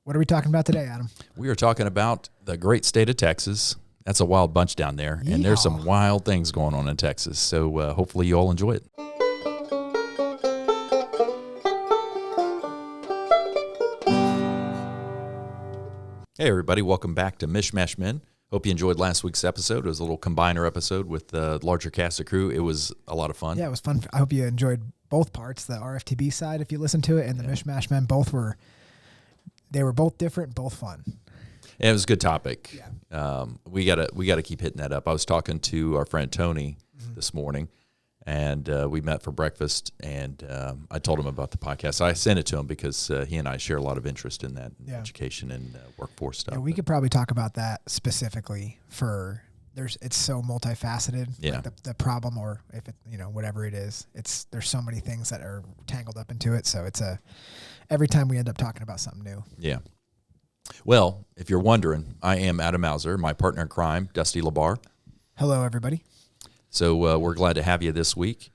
What are we talking about today, Adam? We are talking about the great state of Texas. That's a wild bunch down there, and there's some wild things going on in Texas. So hopefully you all enjoy it. Hey, everybody. Welcome back to Mish Men. Hope you enjoyed last week's episode. It was a little combiner episode with the larger cast of crew. It was a lot of fun. Yeah, it was fun. I hope you enjoyed both parts, the RFTB side, if you listened to it, and the Mish Men. They were both different, both fun. Yeah, it was a good topic. Yeah. We gotta keep hitting that up. I was talking to our friend Tony this morning, and we met for breakfast, and I told him about the podcast. I sent it to him because he and I share a lot of interest in that education and workforce stuff. Yeah, we could probably talk about that specifically it's so multifaceted. Yeah. Like the problem, or if it, whatever it is, there's so many things that are tangled up into it. So every time we end up talking about something new. Yeah. Well, if you're wondering, I am Adam Mauser, my partner in crime, Dusty Labar. Hello, everybody. So we're glad to have you this week.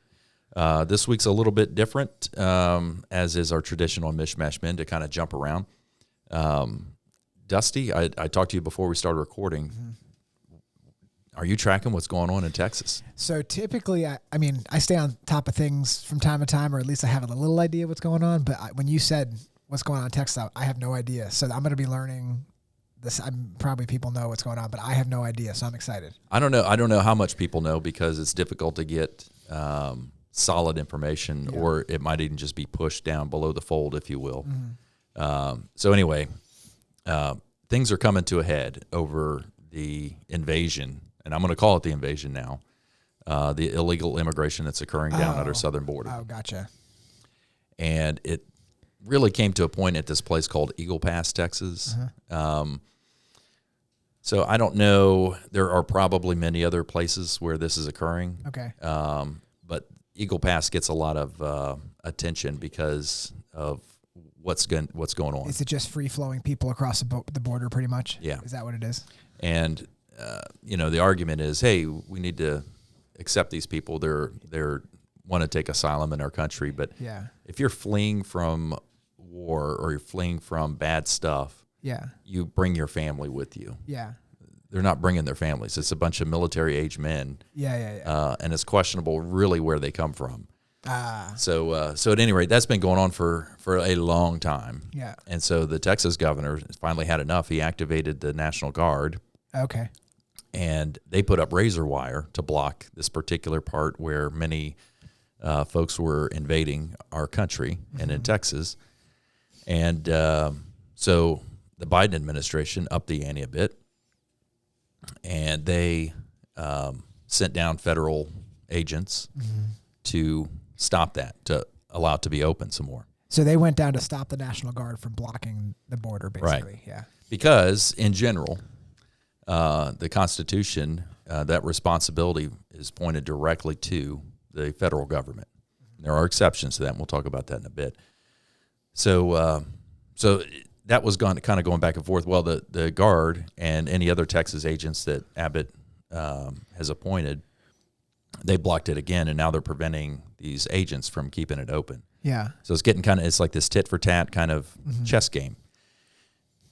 This week's a little bit different, as is our traditional Mish Men, to kind of jump around. Dusty, I talked to you before we started recording. Mm-hmm. Are you tracking what's going on in Texas? So typically, I stay on top of things from time to time, or at least I have a little idea what's going on. But when you said what's going on in Texas, I have no idea. So I'm going to be learning this. Probably people know what's going on, but I have no idea. So I'm excited. I don't know how much people know because it's difficult to get solid information, or it might even just be pushed down below the fold, if you will. Mm-hmm. So anyway, things are coming to a head over the invasion. And I'm going to call it the invasion now, the illegal immigration that's occurring down at our southern border. Oh, gotcha. And it really came to a point at this place called Eagle Pass, Texas. Uh-huh. So I don't know. There are probably many other places where this is occurring. Okay. But Eagle Pass gets a lot of attention because of what's going on. Is it just free-flowing people across the border pretty much? Yeah. Is that what it is? And the argument is, hey, we need to accept these people. They're want to take asylum in our country, but if you're fleeing from war or you're fleeing from bad stuff, you bring your family with you. Yeah, they're not bringing their families. It's a bunch of military-age men. And it's questionable, really, where they come from. So at any rate, that's been going on for a long time. Yeah, and so the Texas governor finally had enough. He activated the National Guard. Okay. And they put up razor wire to block this particular part where many folks were invading our country and in Texas. And so the Biden administration upped the ante a bit, and they sent down federal agents to stop that, to allow it to be open some more. So they went down to stop the National Guard from blocking the border, basically. Right. Yeah. Because in general, the Constitution, that responsibility is pointed directly to the federal government. There are exceptions to that, and we'll talk about that in a bit. So that was kind of going back and forth. Well, the Guard and any other Texas agents that Abbott has appointed, they blocked it again, and now they're preventing these agents from keeping it open. Yeah. So it's getting it's like this tit for tat kind of chess game.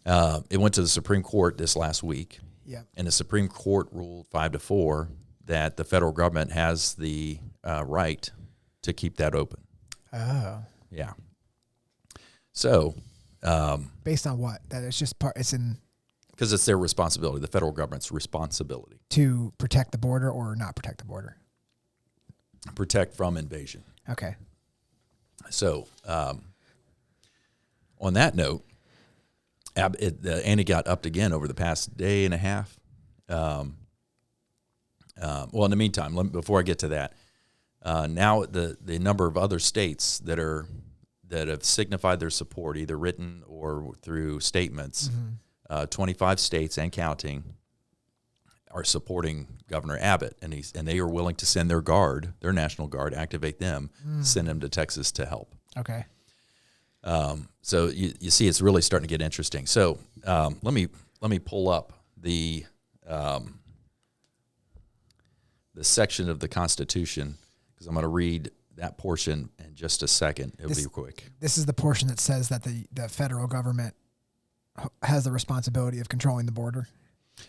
It went to the Supreme Court this last week. Yeah. And the Supreme Court ruled 5-4 that the federal government has the right to keep that open. Oh. Yeah. So. Based on what? That it's just because it's their responsibility, the federal government's responsibility. To protect the border or not protect the border? Protect from invasion. Okay. So, on that note, the ante got upped again over the past day and a half. Well, in the meantime, before I get to that, now the number of other states that have signified their support, either written or through statements, 25 states and counting, are supporting Governor Abbott, and they are willing to send their Guard, their National Guard, activate them, send them to Texas to help. Okay. So you see, it's really starting to get interesting. So let me pull up the section of the Constitution, because I'm going to read that portion in just a second. It'll be quick. This is the portion that says that the federal government has the responsibility of controlling the border?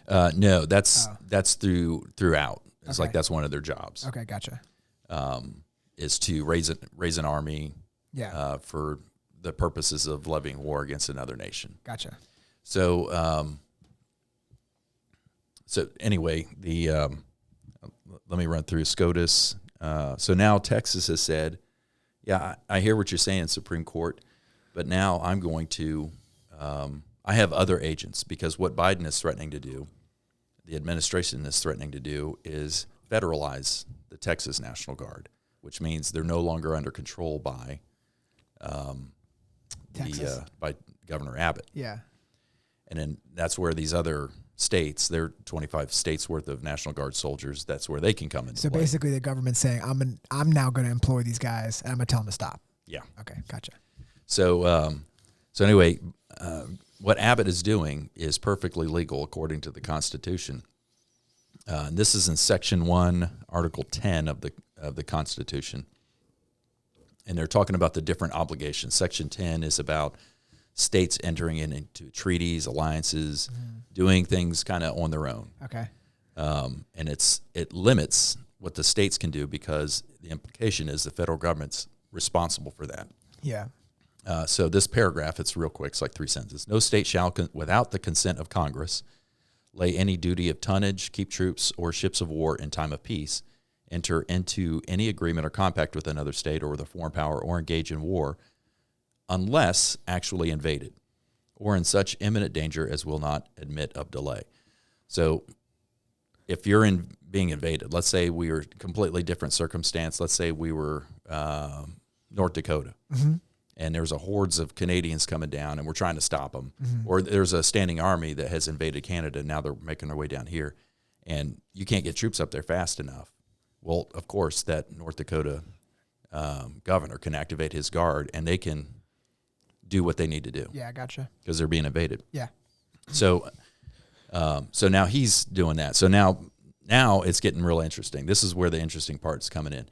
No, that's throughout. It's like Okay. that's one of their jobs. Okay, gotcha. Is to raise an army Yeah, for the purposes of levying war against another nation. gotcha. So so anyway, let me run through SCOTUS. So now Texas has said, yeah, I hear what you're saying, Supreme Court, but now I'm going to, I have other agents, because what Biden is threatening to do, the administration is threatening to do, is federalize the Texas National Guard, which means they're no longer under control by Texas. by Governor Abbott. Yeah. And then that's where these other states, they're 25 states worth of National Guard soldiers, that's where they can come into So play. basically, the government's saying, I'm now going to employ these guys, and I'm going to tell them to stop. Yeah. Okay, gotcha. So anyway, what Abbott is doing is perfectly legal according to the Constitution. And this is in Section 1, Article 10 of the Constitution. And they're talking about the different obligations. Section 10 is about states entering into treaties, alliances, doing things kind of on their own. Okay. And it limits what the states can do, because the implication is the federal government's responsible for that. Yeah. So this paragraph, it's real quick, it's like 3 sentences. No state shall, without the consent of Congress, lay any duty of tonnage, keep troops or ships of war in time of peace, enter into any agreement or compact with another state or with a foreign power, or engage in war, unless actually invaded, or in such imminent danger as will not admit of delay. So if you're being invaded, let's say we were completely different circumstance. Let's say we were North Dakota, and there's a hordes of Canadians coming down, and we're trying to stop them. Or there's a standing army that has invaded Canada, and now they're making their way down here, and you can't get troops up there fast enough. Well, of course, that North Dakota governor can activate his guard, and they can do what they need to do. Yeah, gotcha. Because they're being invaded. Yeah. So now he's doing that. So now it's getting real interesting. This is where the interesting part's coming in.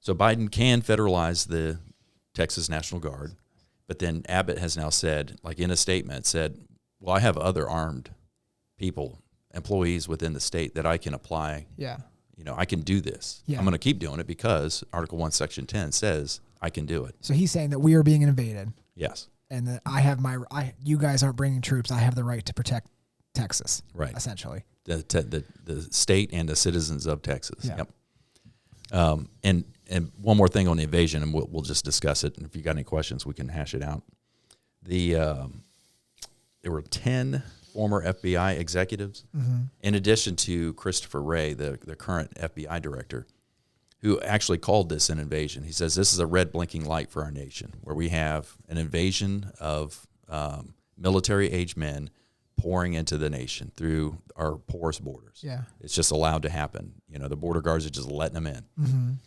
So Biden can federalize the Texas National Guard, but then Abbott has now said, like in a statement, said, well, I have other armed people, employees within the state that I can apply. Yeah. I can do this. Yeah. I'm going to keep doing it because Article 1, Section 10 says I can do it. So he's saying that we are being invaded, Yes. and that you guys aren't bringing troops. I have the right to protect Texas. Right. Essentially. The state and the citizens of Texas. Yeah. Yep. And one more thing on the invasion, and we'll just discuss it. And if you got any questions, we can hash it out. There were 10 former FBI executives, in addition to Christopher Wray, the current FBI director, who actually called this an invasion. He says this is a red blinking light for our nation, where we have an invasion of military-age men pouring into the nation through our porous borders. Yeah. It's just allowed to happen. The border guards are just letting them in,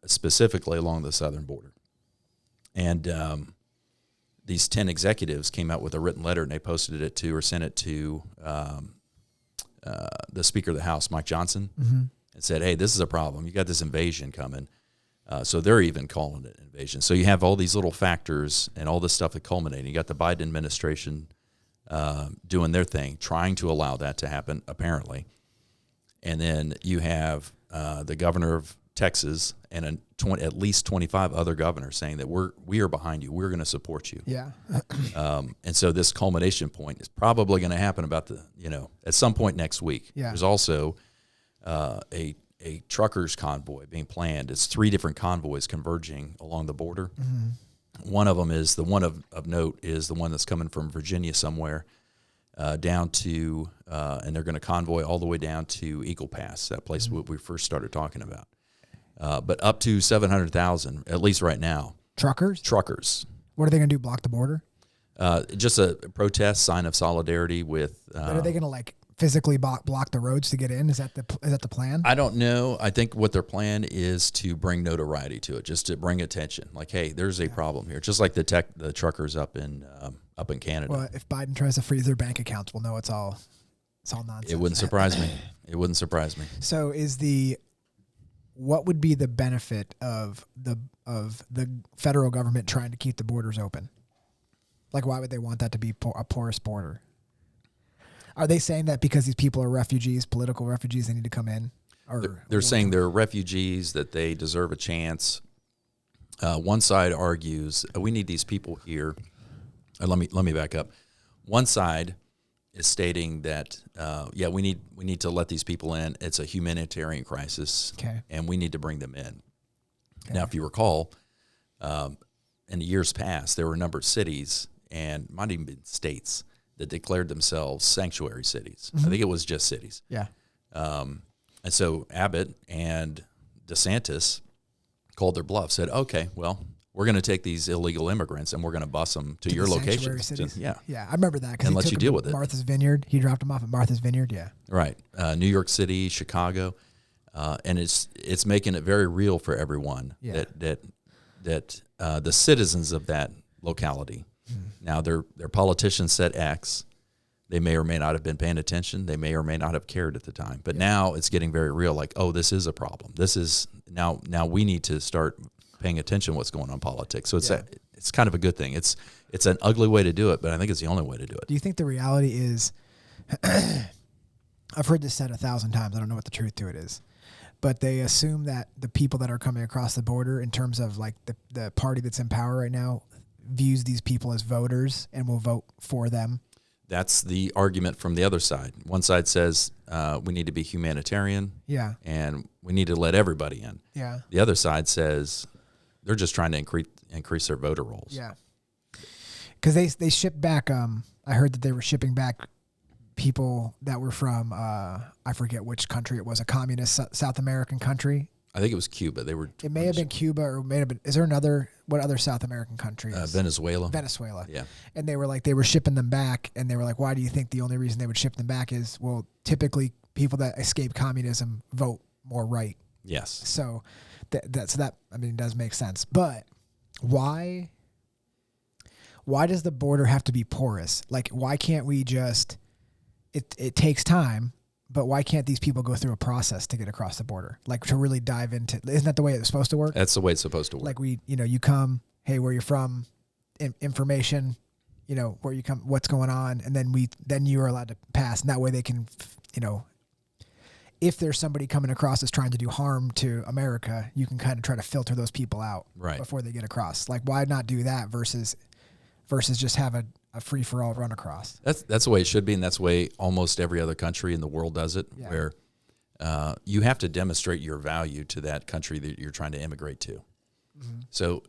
specifically along the southern border. And these 10 executives came out with a written letter, and they posted it to, or sent it to the Speaker of the House, Mike Johnson, and said, hey, this is a problem. You got this invasion coming. So they're even calling it invasion. So you have all these little factors and all this stuff that culminating. You got the Biden administration doing their thing, trying to allow that to happen, apparently. And then you have the governor of Texas and at least 25 other governors saying that we are behind you. We're going to support you. Yeah. And so this culmination point is probably going to happen at some point next week. Yeah. There's also a truckers convoy being planned. It's 3 different convoys converging along the border. One of them is the one of note is the one that's coming from Virginia somewhere down to, and they're going to convoy all the way down to Eagle Pass, that place we first started talking about. But up to 700,000, at least right now. Truckers. What are they going to do? Block the border? Just a protest, sign of solidarity with. But are they going to physically block the roads to get in? Is that the plan? I don't know. I think what their plan is to bring notoriety to it, just to bring attention. Like, hey, there's a problem here. Just like the truckers up in Canada. Well, if Biden tries to freeze their bank accounts, we'll know it's all nonsense. It wouldn't surprise me. It wouldn't surprise me. So what would be the benefit of of the federal government trying to keep the borders open? Like, why would they want that to be a porous border? Are they saying that because these people are refugees, political refugees, they need to come in? Or they're saying they're refugees, that they deserve a chance. One side argues we need these people here. Let me back up. One side is stating that we need to let these people in. It's a humanitarian crisis, okay, and we need to bring them in. Okay. Now, if you recall, in the years past, there were a number of cities and might even been states that declared themselves sanctuary cities. I think it was just cities. Yeah. And so Abbott and DeSantis called their bluff, said, okay, well, we're going to take these illegal immigrants and we're going to bus them to your location. Yeah. I remember that. And let you deal with it. Martha's Vineyard. He dropped them off at Martha's Vineyard. Yeah. Right. New York City, Chicago. And it's making it very real for everyone that the citizens of that locality. Now, their politicians said X. They may or may not have been paying attention. They may or may not have cared at the time. But now it's getting very real, like, oh, this is a problem. This is now we need to start paying attention to what's going on in politics. So it's kind of a good thing. It's an ugly way to do it, but I think it's the only way to do it. Do you think the reality is I've heard this said 1,000 times. I don't know what the truth to it is. But they assume that the people that are coming across the border, in terms of like the party that's in power right now, views these people as voters and will vote for them. That's the argument from the other side. One side says we need to be humanitarian, and we need to let everybody in. Yeah. The other side says they're just trying to increase their voter rolls. Yeah. Because they shipped back. I heard that they were shipping back people that were from I forget which country it was, a communist South American country. I think it was Cuba. It may have been Cuba, or may have been. Is there what other South American country? Venezuela. Venezuela. Yeah. And they were shipping them back, and they were like, why do you think the only reason they would ship them back is, well, typically people that escape communism vote more right. Yes. So that I mean, it does make sense. But why does the border have to be porous? Like, why can't we just, it takes time, but why can't these people go through a process to get across the border? Like, to really dive into, isn't that the way it's supposed to work? That's the way it's supposed to work. Like, you come, hey, where you're from, information, where you come, what's going on, and then you are allowed to pass, and that way they can, if there's somebody coming across that's trying to do harm to America, you can kind of try to filter those people out before they get across. Like, why not do that versus just have a free-for-all run across? That's the way it should be, and that's the way almost every other country in the world does it, where you have to demonstrate your value to that country that you're trying to immigrate to. Mm-hmm. So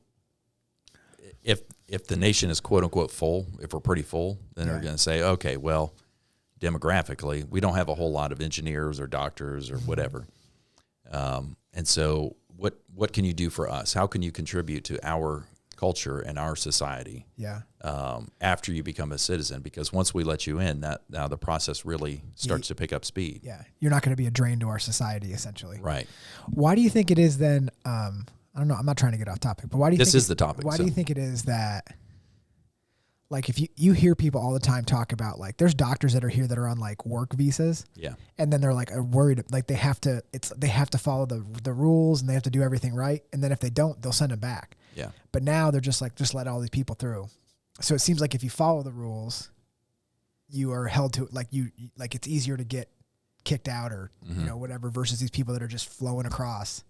if the nation is quote-unquote full, if we're pretty full, then they're going to say, okay, well, demographically, we don't have a whole lot of engineers or doctors or whatever. And so what can you do for us? How can you contribute to our culture and our society after you become a citizen? Because once we let you in, now the process really starts to pick up speed. Yeah, you're not going to be a drain to our society, essentially. Right. Why do you think it is then, I don't know, I'm not trying to get off topic, but why do you think this is the topic? Why do you think it is that, like, if you hear people all the time talk about, like, there's doctors that are here that are on like work visas, and then they're like worried, like they have to follow the rules and they have to do everything right, and then if they don't, they'll send them back. Yeah. But now they're just let all these people through. So it seems like if you follow the rules, you are held to, like, it's easier to get kicked out or whatever, versus these people that are just flowing across.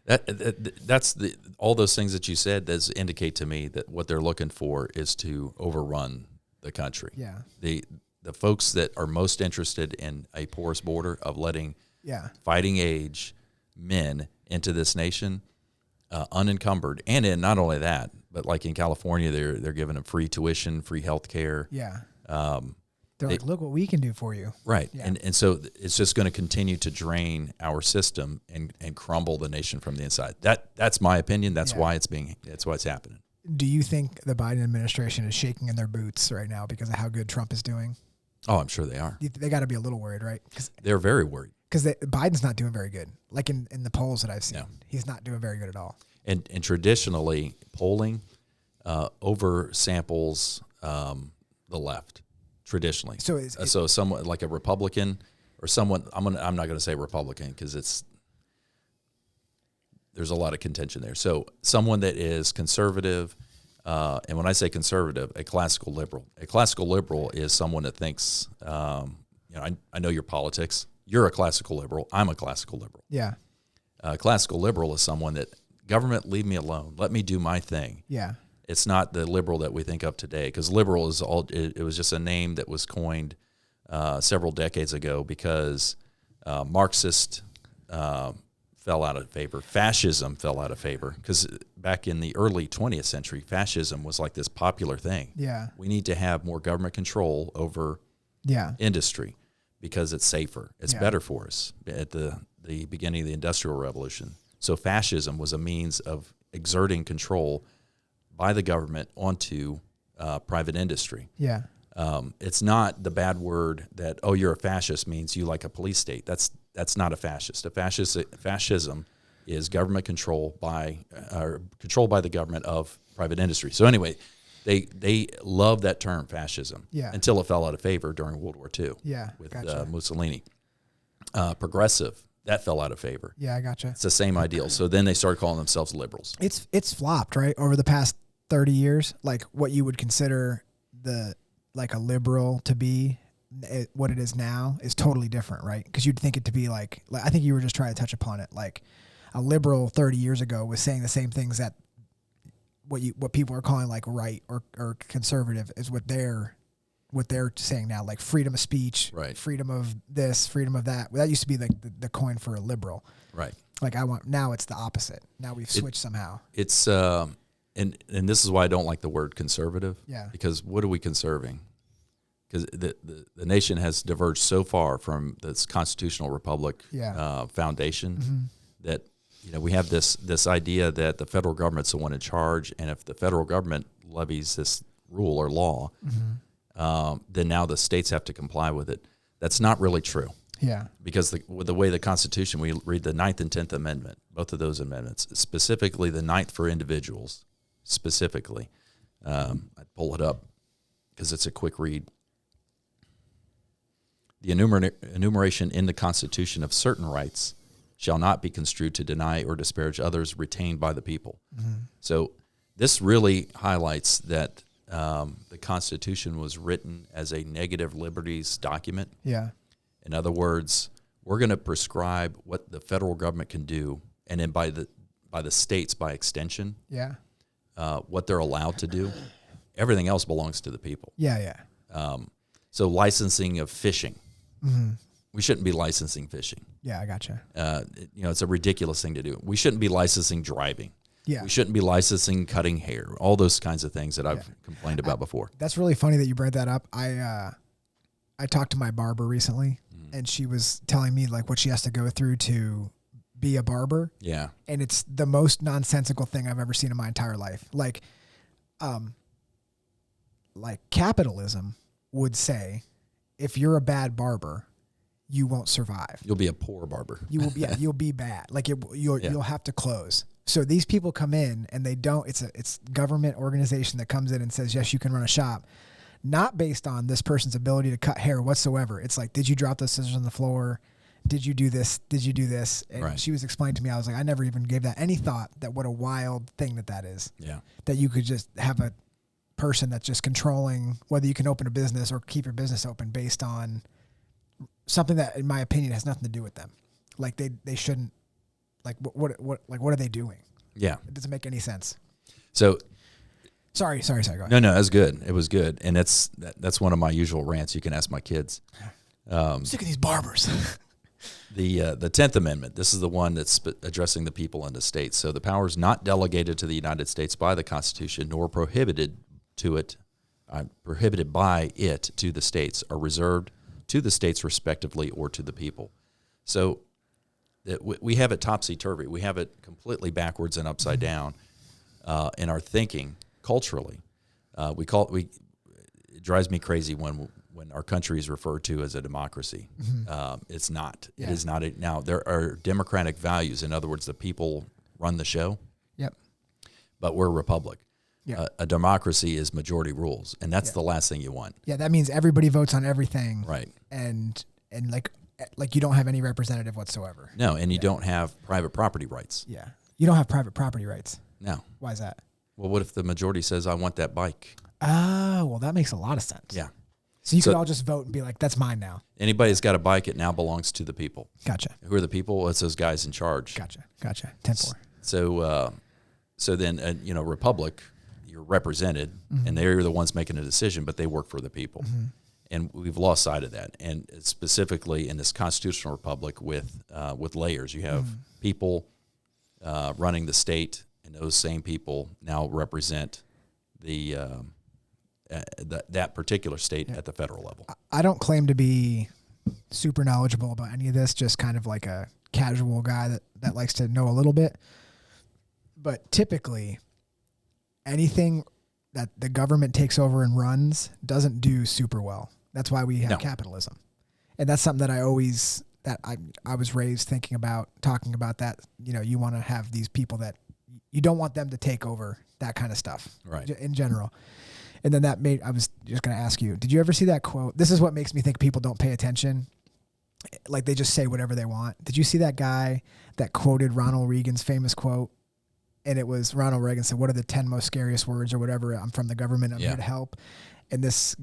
That's all those things that you said does indicate to me that what they're looking for is to overrun the country. Yeah. The folks that are most interested in a porous border of letting fighting age men into this nation unencumbered, and in not only that, but like in California, they're giving them free tuition, free health care. Yeah. They're like, look what we can do for you. Right. Yeah. And so it's just going to continue to drain our system and crumble the nation from the inside. That's my opinion. That's why it's happening. Do you think the Biden administration is shaking in their boots right now because of how good Trump is doing? Oh, I'm sure they are. They got to be a little worried, right? They're very worried. Because Biden's not doing very good. Like in the polls that I've seen, he's not doing very good at all. And traditionally, polling oversamples the left. Traditionally, so someone like a Republican or someone, I'm not going to say Republican because there's a lot of contention there. So someone that is conservative, and when I say conservative, a classical liberal. A classical liberal is someone that thinks, I know your politics. You're a classical liberal. I'm a classical liberal. Yeah. A classical liberal is someone that government, leave me alone. Let me do my thing. Yeah. It's not the liberal that we think of today, because liberal is it was just a name that was coined several decades ago because Marxist fell out of favor. Fascism fell out of favor because back in the early 20th century, fascism was like this popular thing. Yeah. We need to have more government control over industry because it's safer. It's better for us at the beginning of the Industrial Revolution. So fascism was a means of exerting control by the government onto private industry. Yeah. It's not the bad word that, oh, you're a fascist means you like a police state. That's not a fascist. Fascism is government control controlled by the government of private industry. So anyway, they love that term fascism until it fell out of favor during World War II with Mussolini. Progressive, that fell out of favor. Yeah, I gotcha. It's the same ideal. So then they started calling themselves liberals. It's flopped, right? Over the past 30 years, like what you would consider like a liberal to be, what it is now is totally different, right? Because you'd think it to be like I think you were just trying to touch upon it. Like a liberal 30 years ago was saying the same things that what people are calling like right or conservative is what they're saying now, like freedom of speech, right? Freedom of this, freedom of that. That used to be like the coin for a liberal, right? Like now it's the opposite. Now we've switched somehow. It's and this is why I don't like the word conservative. Yeah. Because what are we conserving? Because the nation has diverged so far from this constitutional republic foundation that we have this idea that the federal government's the one in charge, and if the federal government levies this rule or law, then now the states have to comply with it. That's not really true. Yeah. Because with the way the Constitution, we read the 9th and 10th Amendment, both of those amendments, specifically the 9th for individuals, specifically. I'd pull it up because it's a quick read. The enumeration in the Constitution of certain rights shall not be construed to deny or disparage others retained by the people. So this really highlights that the Constitution was written as a negative liberties document. Yeah. In other words, we're going to prescribe what the federal government can do, and then by the states by extension, what they're allowed to do. Everything else belongs to the people. Yeah. So licensing of fishing, we shouldn't be licensing fishing. Yeah, I gotcha. It's a ridiculous thing to do. We shouldn't be licensing driving. Yeah. We shouldn't be licensing cutting hair. All those kinds of things that I've complained about before. That's really funny that you brought that up. I talked to my barber recently, and she was telling me like what she has to go through to be a barber. Yeah. And it's the most nonsensical thing I've ever seen in my entire life. Like capitalism would say, if you're a bad barber, you won't survive. You'll be a poor barber. You will be, you'll be bad. Like you'll have to close. So these people come in and they don't, it's government organization that comes in and says, yes, you can run a shop, not based on this person's ability to cut hair whatsoever. It's like, did you drop those scissors on the floor? Did you do this? Did you do this? And she was explaining to me, I was like, I never even gave that any thought, that what a wild thing that is. Yeah. That you could just have a person that's just controlling whether you can open a business or keep your business open based on something that, in my opinion, has nothing to do with them. Like they shouldn't, like what are they doing? Yeah. It doesn't make any sense. So sorry. Go ahead. No, that's good. It was good. And that's one of my usual rants. You can ask my kids. I'm sick of these barbers. The 10th Amendment, this is the one that's addressing the people and the states. So the powers not delegated to the United States by the Constitution nor prohibited by it to the states are reserved to the states respectively or to the people. So we have it topsy-turvy. We have it completely backwards and upside down in our thinking culturally. It drives me crazy when our country is referred to as a democracy. It's not. Yeah. It is not. Now, there are democratic values. In other words, the people run the show. Yep. But we're a republic. Yeah. A democracy is majority rules, and that's the last thing you want. Yeah, that means everybody votes on everything. Right. And like you don't have any representative whatsoever. No, and you don't have private property rights. Yeah. You don't have private property rights. No. Why is that? Well, what if the majority says, I want that bike? Oh, well, that makes a lot of sense. Yeah. So you could all just vote and be like, that's mine now. Anybody that's got a bike, it now belongs to the people. Gotcha. Who are the people? Well, it's those guys in charge. Gotcha. 10-4. So then, Republic, you're represented, and they're the ones making a decision, but they work for the people. And we've lost sight of that. And specifically in this constitutional republic with layers, you have people running the state, and those same people now represent that particular state at the federal level. I don't claim to be super knowledgeable about any of this, just kind of like a casual guy that likes to know a little bit. But typically, anything that the government takes over and runs doesn't do super well. That's why we have capitalism. And that's something that I was raised thinking about, talking about that. You want to have these people that you don't want them to take over that kind of stuff, right? In general. And then I was just going to ask you, did you ever see that quote? This is what makes me think people don't pay attention. Like they just say whatever they want. Did you see that guy that quoted Ronald Reagan's famous quote? And it was Ronald Reagan said, "What are the 10 most scariest words or whatever? I'm from the government. I'm here to help." And this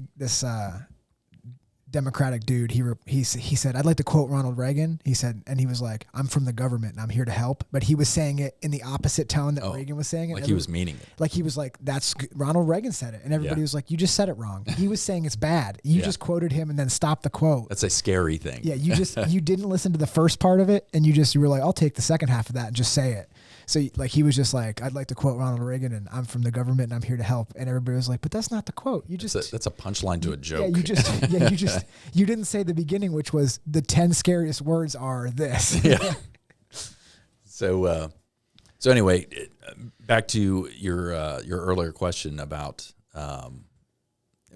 Democratic dude, he said, "I'd like to quote Ronald Reagan." He said, and he was like, "I'm from the government and I'm here to help." But he was saying it in the opposite tone that Reagan was saying it. Like he was meaning it. Like he was like, "That's Ronald Reagan said it," and everybody was like, "You just said it wrong." He was saying it's bad. You just quoted him and then stopped the quote. That's a scary thing. Yeah, you didn't listen to the first part of it, and you were like, "I'll take the second half of that and just say it." So like he was just like, "I'd like to quote Ronald Reagan, and I'm from the government, and I'm here to help." And everybody was like, "But that's not the quote. You just that's a punchline to a joke." Yeah, you didn't say the beginning, which was the 10 scariest words are this. Yeah. So anyway, back to your earlier question about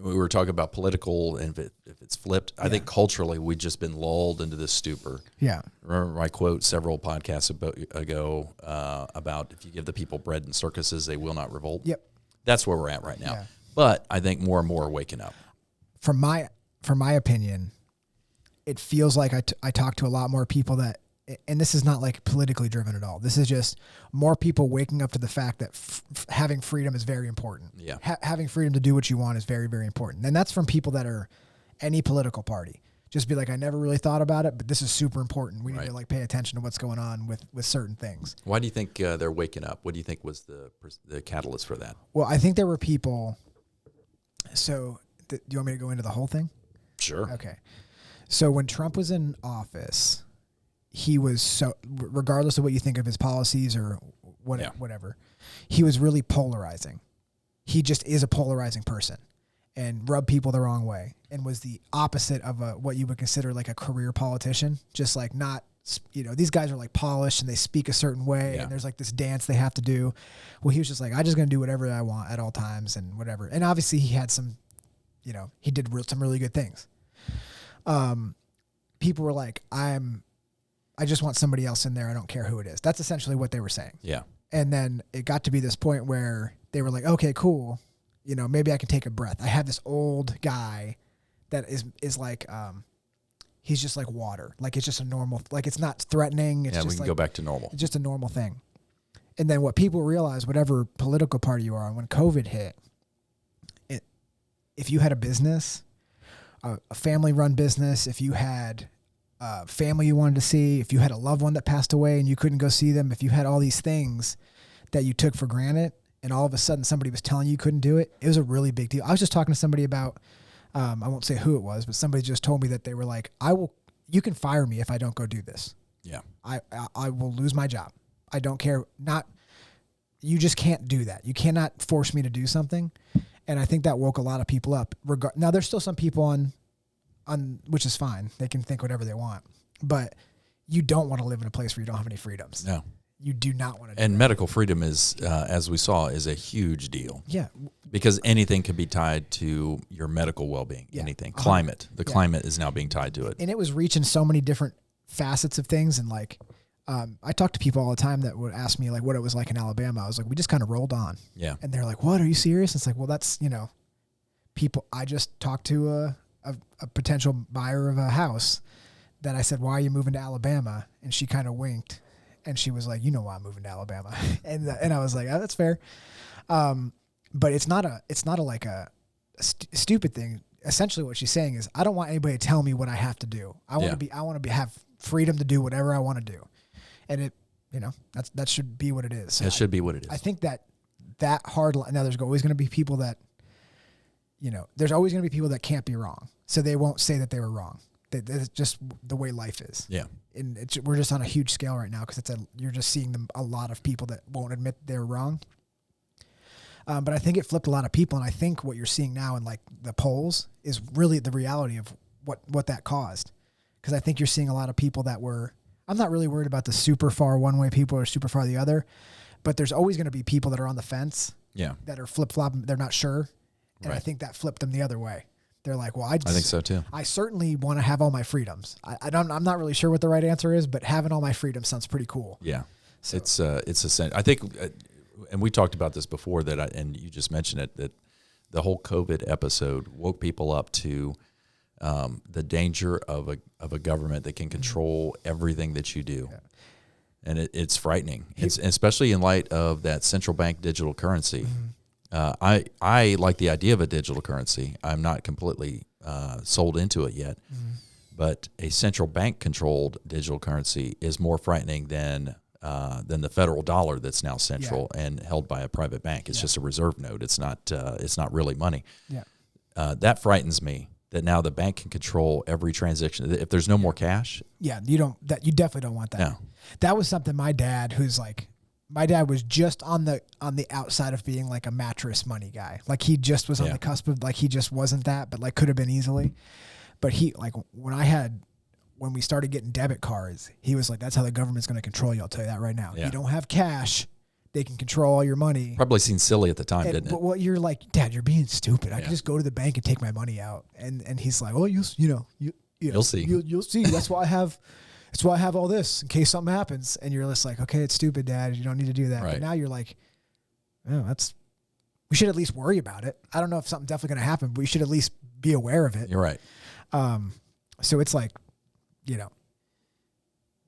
we were talking about political and if it's flipped. I think culturally we've just been lulled into this stupor. Yeah. Remember my quote several podcasts ago about if you give the people bread and circuses, they will not revolt. Yep. That's where we're at right now. Yeah. But I think more and more are waking up. From my opinion, it feels like I talk to a lot more people that, and this is not like politically driven at all. This is just more people waking up to the fact that having freedom is very important. Yeah. Having freedom to do what you want is very, very important. And that's from people that are any political party. Just be like, I never really thought about it, but this is super important. We need to like pay attention to what's going on with certain things. Why do you think they're waking up? What do you think was the catalyst for that? Well, I think there were people. So do you want me to go into the whole thing? Sure. Okay. So when Trump was in office, he was regardless of what you think of his policies or whatever, he was really polarizing. He just is a polarizing person and rubbed people the wrong way and was the opposite of what you would consider like a career politician. Just like not, these guys are like polished and they speak a certain way and there's like this dance they have to do. Well, he was just like, I'm just going to do whatever I want at all times and whatever. And obviously he had some, he did some really good things. People were like, I just want somebody else in there. I don't care who it is. That's essentially what they were saying. Yeah. And then it got to be this point where they were like, okay, cool. Maybe I can take a breath. I have this old guy that is like, he's just like water. Like it's just a normal, like it's not threatening. It's just we can go back to normal. It's just a normal thing. And then what people realize, whatever political party you are on, when COVID hit, if you had a business, a family-run business, if you had family you wanted to see, if you had a loved one that passed away and you couldn't go see them, if you had all these things that you took for granted and all of a sudden somebody was telling you couldn't do it, it was a really big deal. I was just talking to somebody about, I won't say who it was, but somebody just told me that they were like, you can fire me if I don't go do this. Yeah. I will lose my job. I don't care. You just can't do that. You cannot force me to do something. And I think that woke a lot of people up. Now there's still some people on which is fine. They can think whatever they want, but you don't want to live in a place where you don't have any freedoms. No, you do not want to. And medical freedom is, as we saw, is a huge deal. Yeah, because anything can be tied to your medical well-being. Yeah. Anything, climate. The climate is now being tied to it, and it was reaching so many different facets of things. And like, I talk to people all the time that would ask me like what it was like in Alabama. I was like, we just kind of rolled on. Yeah, and they're like, "What? Are you serious?" It's like, well, that's people. I just talked to a potential buyer of a house that I said, "Why are you moving to Alabama?" And she kind of winked. And she was like, you know why I'm moving to Alabama. And I was like, oh, that's fair. But it's not like a stupid thing. Essentially what she's saying is, I don't want anybody to tell me what I have to do. I want to have freedom to do whatever I want to do. And it, that should be what it is. That should be what it is. I think that hard line, now there's always going to be people that, there's always going to be people that can't be wrong. So they won't say that they were wrong. That's just the way life is. Yeah. And we're just on a huge scale right now because you're just seeing a lot of people that won't admit they're wrong. But I think it flipped a lot of people. And I think what you're seeing now in like the polls is really the reality of what that caused. Because I think you're seeing a lot of people that I'm not really worried about the super far one way people or super far the other, but there's always going to be people that are on the fence. Yeah. That are flip-flopping. They're not sure. And I think that flipped them the other way. They're like, well, I think so too. I certainly want to have all my freedoms. I'm not really sure what the right answer is, but having all my freedoms sounds pretty cool. Yeah. So. It's I think, and we talked about this before and you just mentioned it, that the whole COVID episode woke people up to the danger of a government that can control everything that you do. Yeah. And it's frightening. It's especially in light of that central bank digital currency. Mm-hmm. I like the idea of a digital currency. I'm not completely sold into it yet, but a central bank controlled digital currency is more frightening than the federal dollar that's now central and held by a private bank. It's just a reserve note. It's not really money. Yeah. That frightens me. That now the bank can control every transaction. If there's no more cash. Yeah, you definitely don't want that. No. That was something my dad was just on the outside of being like a mattress money guy. Like he just was on the cusp of, like he just wasn't that, but like could have been easily. But he, like when we started getting debit cards, he was like, that's how the government's going to control you. I'll tell you that right now. Yeah. You don't have cash, they can control all your money. Probably seemed silly at the time, didn't it? But what you're like, Dad, you're being stupid. I can just go to the bank and take my money out. And he's like, well, you'll see. You'll see. That's why I have all this in case something happens. And you're just like, okay, it's stupid, Dad. You don't need to do that. Right. But now you're like, oh, we should at least worry about it. I don't know if something's definitely going to happen, but we should at least be aware of it. You're right. So it's like,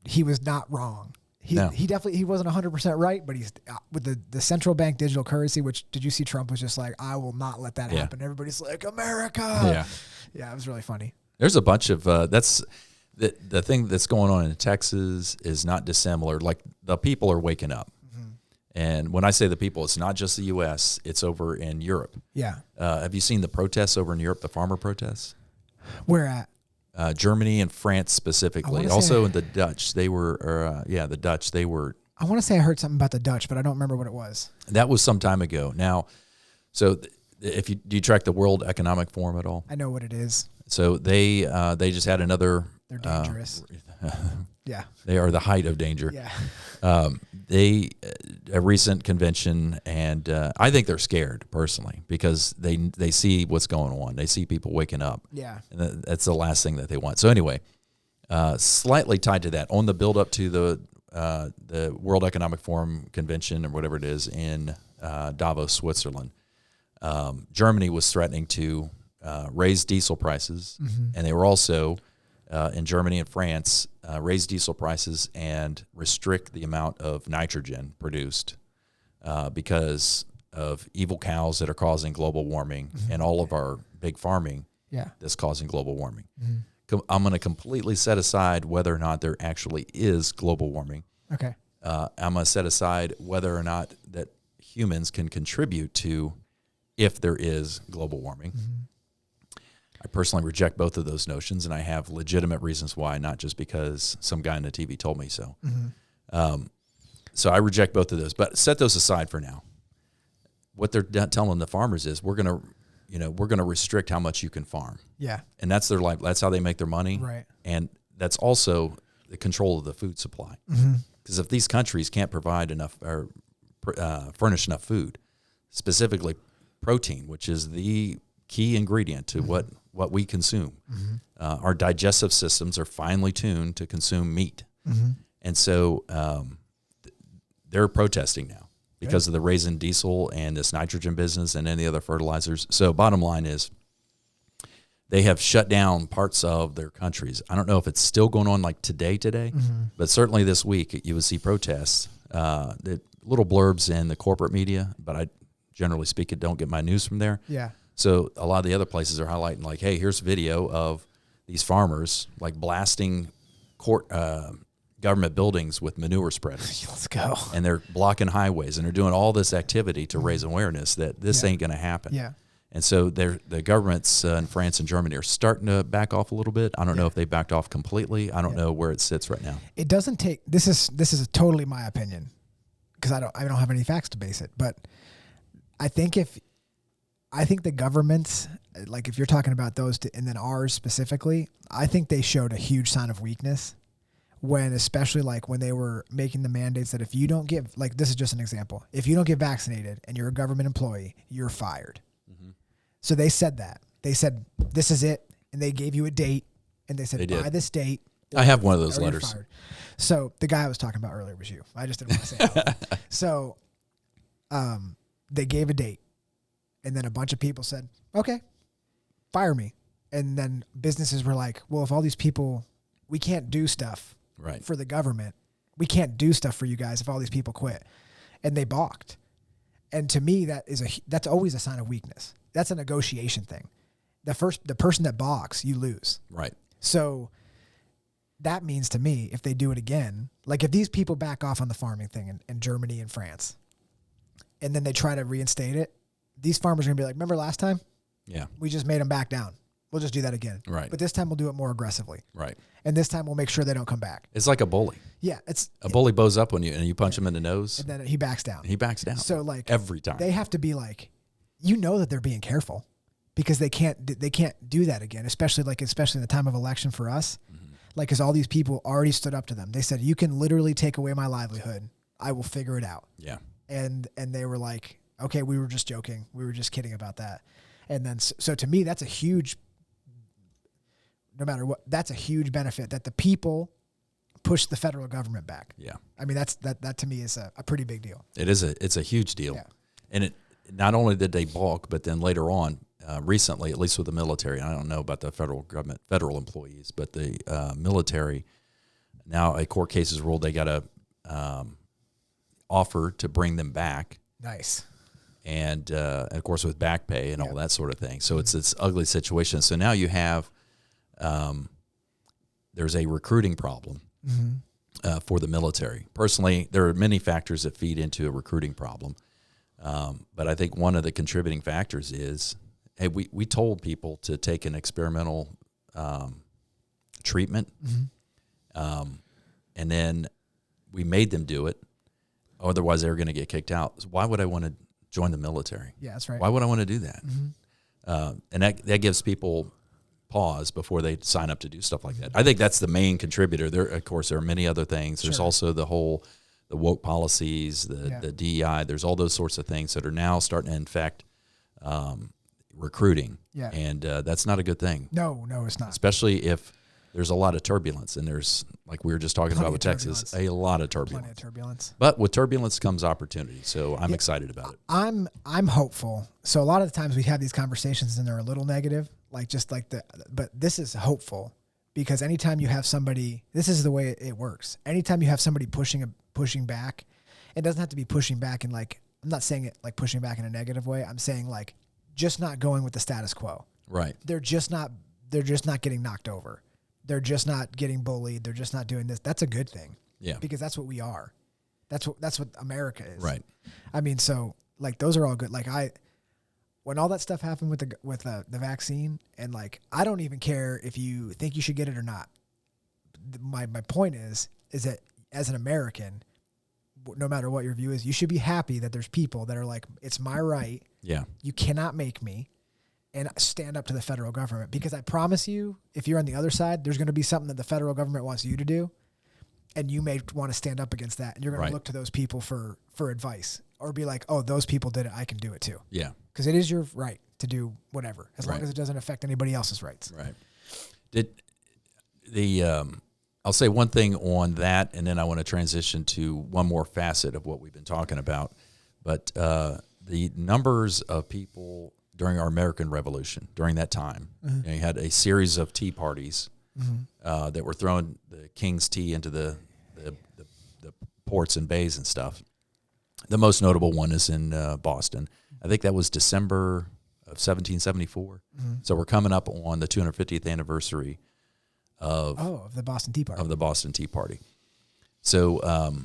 he was not wrong. He wasn't 100% right, but he's with the central bank digital currency, which did you see Trump was just like, I will not let that happen. Everybody's like, America. Yeah. It was really funny. There's a bunch of, that's the thing that's going on in Texas is not dissimilar. Like the people are waking up. Mm-hmm. And when I say the people, it's not just the U.S., it's over in Europe. Yeah. Have you seen the protests over in Europe, the farmer protests? Where at? Germany and France specifically. Also in the Dutch, the Dutch, they were. I want to say I heard something about the Dutch, but I don't remember what it was. That was some time ago. Now, so do you track the World Economic Forum at all? I know what it is. So they just had another. They're dangerous. Yeah. They are the height of danger. Yeah. A recent convention, and I think they're scared personally because they see what's going on. They see people waking up. Yeah. And that's the last thing that they want. So anyway, slightly tied to that, on the build up to the World Economic Forum convention or whatever it is in Davos, Switzerland, Germany was threatening to raise diesel prices, and they were also in Germany and France, raise diesel prices and restrict the amount of nitrogen produced because of evil cows that are causing global warming and all of our big farming that's causing global warming. I'm going to completely set aside whether or not there actually is global warming. Okay. I'm going to set aside whether or not that humans can contribute to if there is global warming. I personally reject both of those notions, and I have legitimate reasons why, not just because some guy on the TV told me so. So I reject both of those, but set those aside for now. What they're telling the farmers is we're going to restrict how much you can farm. Yeah. And that's their life. That's how they make their money. Right. And that's also the control of the food supply. Because if these countries can't provide enough or furnish enough food, specifically protein, which is the key ingredient to what we consume. Our digestive systems are finely tuned to consume meat. And so they're protesting now because of the raising diesel and this nitrogen business and any other fertilizers. So bottom line is they have shut down parts of their countries. I don't know if it's still going on like today, but certainly this week you would see protests. The little blurbs in the corporate media, but I generally speaking don't get my news from there. Yeah. So a lot of the other places are highlighting like, hey, here's video of these farmers like blasting government buildings with manure spreaders. Let's go. And they're blocking highways, and they're doing all this activity to raise awareness that this ain't going to happen. Yeah. And so the governments in France and Germany are starting to back off a little bit. I don't know if they backed off completely. I don't know where it sits right now. It doesn't take. This is totally my opinion, because I don't have any facts to base it. But I think the governments, like if you're talking about those and then ours specifically, I think they showed a huge sign of weakness when, especially like when they were making the mandates that if you don't get, like this is just an example, if you don't get vaccinated and you're a government employee, you're fired. So they said that. They said, this is it. And they gave you a date. And they said, by this date. I have one of those letters. Fired. So the guy I was talking about earlier was you. I just didn't want to say it. So they gave a date. And then a bunch of people said, okay, fire me. And then businesses were like, well, if all these people, we can't do stuff for the government. We can't do stuff for you guys if all these people quit. And they balked. And to me, that's always a sign of weakness. That's a negotiation thing. The person that balks, you lose. Right. So that means to me, if they do it again, like if these people back off on the farming thing in Germany and France, and then they try to reinstate it, these farmers are going to be like, remember last time? Yeah. We just made them back down. We'll just do that again. Right. But this time we'll do it more aggressively. Right. And this time we'll make sure they don't come back. It's like a bully. Yeah. A bully bows up on you and you punch him in the nose. And then he backs down. He backs down. So like every time. They have to be like, that they're being careful because they can't do that again, especially in the time of election for us. Like, because all these people already stood up to them. They said, you can literally take away my livelihood. I will figure it out. Yeah. And they were like, okay, we were just joking. We were just kidding about that. And then, so to me, that's a huge, no matter what, that's a huge benefit that the people push the federal government back. Yeah. I mean, that to me is a pretty big deal. It's a huge deal. Yeah. And it, not only did they balk, but then later on, recently, at least with the military, and I don't know about the federal government, federal employees, but the military, now a court case is ruled they got a offer to bring them back. Nice. And of course with back pay and all that sort of thing. So it's this ugly situation. So now you have, there's a recruiting problem for the military. Personally, there are many factors that feed into a recruiting problem. But I think one of the contributing factors is, hey, we told people to take an experimental treatment, and then we made them do it. Otherwise, they were going to get kicked out. So why would I want to join the military? Yeah, that's right. Why would I want to do that? And that gives people pause before they sign up to do stuff like that. I think that's the main contributor. There, of course, there are many other things. There's also the woke policies, the DEI. There's all those sorts of things that are now starting to infect recruiting. Yeah. And that's not a good thing. No, it's not. Especially if there's a lot of turbulence, and there's, like we were just talking about with Texas, a lot of turbulence. Plenty of turbulence. But with turbulence comes opportunity, so I'm excited about it. I'm hopeful. So a lot of the times we have these conversations and they're a little negative, but this is hopeful, because anytime you have somebody, this is the way it works. Anytime you have somebody pushing back, it doesn't have to be pushing back in, like, I'm not saying it like pushing back in a negative way. I'm saying like just not going with the status quo. Right. They're just not getting knocked over. They're just not getting bullied. They're just not doing this. That's a good thing. Yeah. Because that's what we are. That's what America is. Right. I mean, so like those are all good. Like when all that stuff happened with the vaccine, and like I don't even care if you think you should get it or not. My point is that as an American, no matter what your view is, you should be happy that there's people that are like, it's my right. Yeah. You cannot make me. And stand up to the federal government, because I promise you, if you're on the other side, there's going to be something that the federal government wants you to do, and you may want to stand up against that, and you're going to look to those people for advice, or be like, oh, those people did it, I can do it too. Yeah. Because it is your right to do whatever, as long as it doesn't affect anybody else's rights. Right. I'll say one thing on that, and then I want to transition to one more facet of what we've been talking about. But the numbers of people during our American Revolution, during that time. You know, you had a series of tea parties that were throwing the king's tea into the ports and bays and stuff. The most notable one is in Boston. I think that was December of 1774. So we're coming up on the 250th anniversary of the Boston Tea Party. Of the Boston Tea Party. So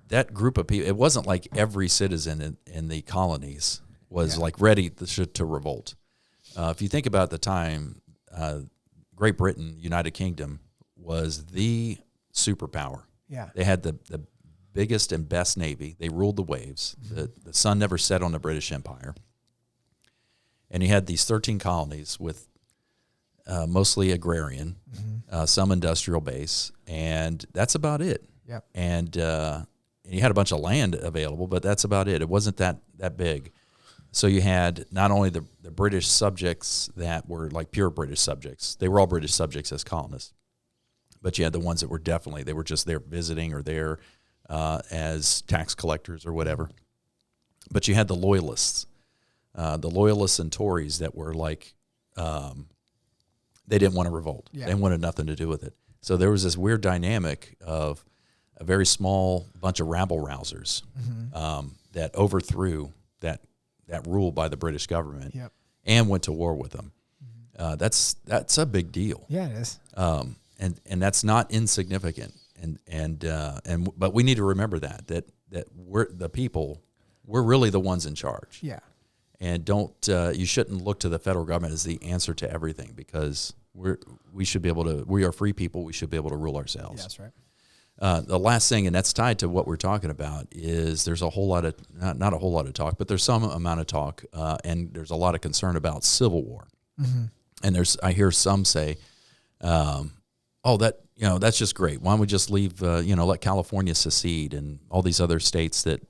that group of people, it wasn't like every citizen in the colonies was like ready to revolt. If you think about the time, Great Britain, United Kingdom, was the superpower. Yeah. They had the biggest and best navy. They ruled the waves. The sun never set on the British Empire. And you had these 13 colonies with mostly agrarian, some industrial base, and that's about it. Yep. And you had a bunch of land available, but that's about it. It wasn't that big. So you had not only the British subjects that were like pure British subjects. They were all British subjects as colonists. But you had the ones that were they were just there visiting or there as tax collectors or whatever. But you had the loyalists and Tories that were like, they didn't want to revolt. Yeah. They wanted nothing to do with it. So there was this weird dynamic of a very small bunch of rabble-rousers that overthrew that rule by the British government and went to war with them. That's a big deal. Yeah, it is. And that's not insignificant. But we need to remember that we're the people. We're really the ones in charge. Yeah. And you shouldn't look to the federal government as the answer to everything, because we are free people. We should be able to rule ourselves. Yeah, that's right. The last thing, and that's tied to what we're talking about, is there's a whole lot of, not a whole lot of talk, but there's some amount of talk, and there's a lot of concern about civil war. And I hear some say, that's just great. Why don't we just leave, let California secede and all these other states that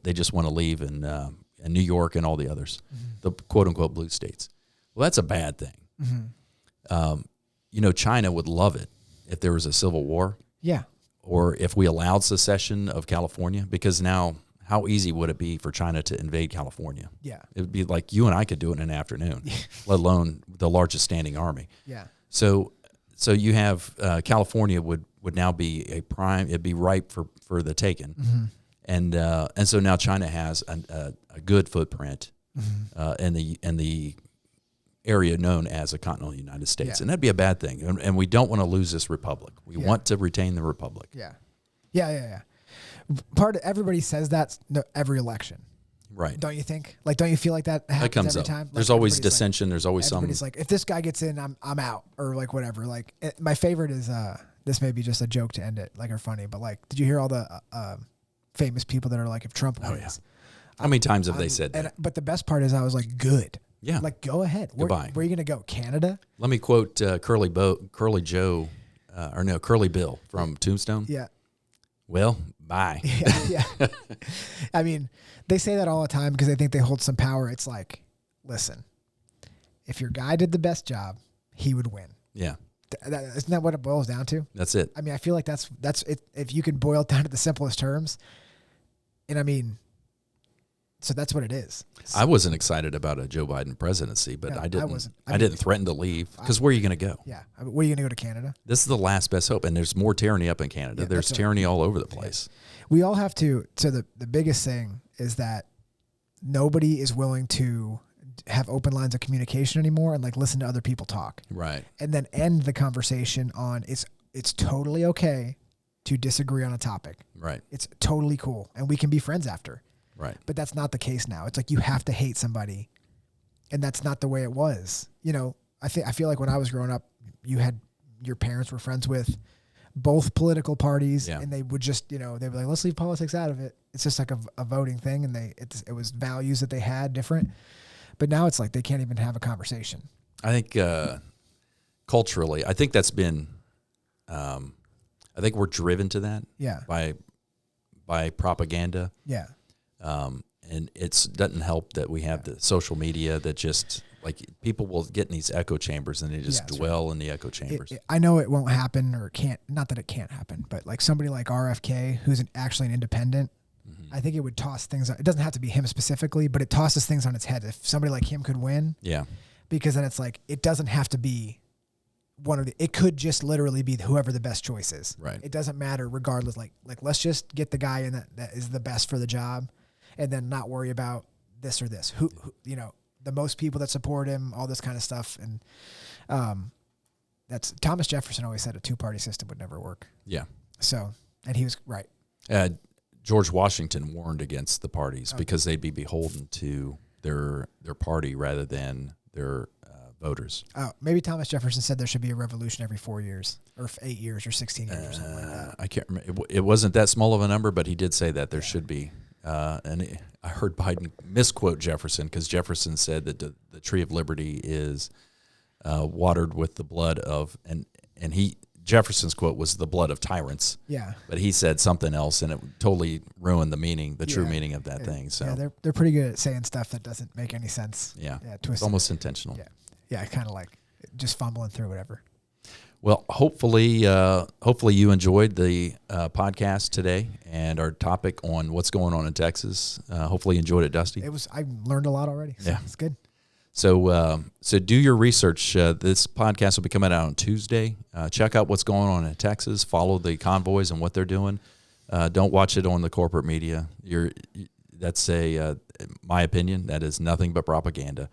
they just want to leave, and New York and all the others, the quote unquote blue states. Well, that's a bad thing. China would love it if there was a civil war. Yeah. Or if we allowed secession of California, because now how easy would it be for China to invade California? Yeah. It would be like you and I could do it in an afternoon, let alone the largest standing army. Yeah. So you have California would now be it'd be ripe for the taking. And so now China has a good footprint in the area known as a continental United States, and that'd be a bad thing. And we don't want to lose this republic. We want to retain the republic. Yeah. Everybody says that every election, right? Don't you think? Like, don't you feel like that happens every time? There's always dissension. There's always some. Everybody's like, if this guy gets in, I'm out, or like whatever. Like, my favorite is this may be just a joke to end it, like, or funny, but like, did you hear all the famous people that are like, if Trump wins? How many times have they said that? But the best part is, I was like, good. Yeah. Like, go ahead. Goodbye. Where are you going to go? Canada? Let me quote Curly Bill from Tombstone. Yeah. Well, bye. Yeah. I mean, they say that all the time because they think they hold some power. It's like, listen, if your guy did the best job, he would win. Yeah. Isn't that what it boils down to? That's it. I mean, I feel like that's it. If you can boil it down to the simplest terms. And I mean, so that's what it is. I wasn't excited about a Joe Biden presidency, but I didn't. I didn't threaten to leave, because where are you going to go? Yeah, where are you going to go to Canada? This is the last best hope, and there's more tyranny up in Canada. Yeah, there's tyranny all over the place. Yeah. We all have to. So the biggest thing is that nobody is willing to have open lines of communication anymore and like listen to other people talk. Right. And then end the conversation on it's totally okay to disagree on a topic. Right. It's totally cool, and we can be friends after. Right. But that's not the case now. It's like you have to hate somebody, and that's not the way it was. I feel like when I was growing up, your parents were friends with both political parties, and they would just, they'd be like, let's leave politics out of it. It's just like a voting thing, and it was values that they had different. But now it's like they can't even have a conversation. I think culturally, I think that's been, I think we're driven to that. Yeah. By propaganda. Yeah. And it doesn't help that we have the social media that just like people will get in these echo chambers and they just dwell in the echo chambers. I know it won't happen or can't, not that it can't happen, but like somebody like RFK, who's actually an independent. I think it would toss things. It doesn't have to be him specifically, but it tosses things on its head. If somebody like him could win, Yeah. because then it's like it doesn't have to be one of the. It could just literally be whoever the best choice is. Right. It doesn't matter regardless. Like let's just get the guy in that is the best for the job, and then not worry about this or this. Who you know, the most people that support him, all this kind of stuff, and that's Thomas Jefferson always said a two-party system would never work. Yeah. So, and he was right. George Washington warned against the parties because they'd be beholden to their party rather than their voters. Oh, maybe Thomas Jefferson said there should be a revolution every 4 years or 8 years or 16 years or something like that. I can't remember. It wasn't that small of a number, but he did say that there should be. And I heard Biden misquote Jefferson because Jefferson said that the Tree of Liberty is watered with the blood of, and Jefferson's quote was the blood of tyrants. Yeah. But he said something else, and it totally ruined the meaning, the true meaning of that thing. So yeah, they're pretty good at saying stuff that doesn't make any sense. Yeah. Twist. Almost intentional. Yeah, kind of like just fumbling through whatever. Well, hopefully you enjoyed the podcast today and our topic on what's going on in Texas. Hopefully you enjoyed it, Dusty. I learned a lot already. So yeah, it's good. So do your research. This podcast will be coming out on Tuesday. Check out what's going on in Texas. Follow the convoys and what they're doing. Don't watch it on the corporate media. That's my opinion. That is nothing but propaganda.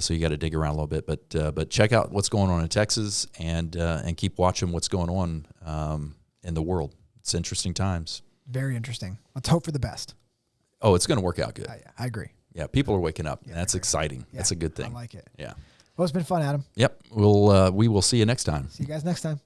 So you got to dig around a little bit, but check out what's going on in Texas and keep watching what's going on in the world. It's interesting times. Very interesting. Let's hope for the best. Oh, it's going to work out good. Yeah, I agree. Yeah, people are waking up. And that's exciting. Yeah, that's a good thing. I like it. Yeah. Well, it's been fun, Adam. Yep. We will see you next time. See you guys next time.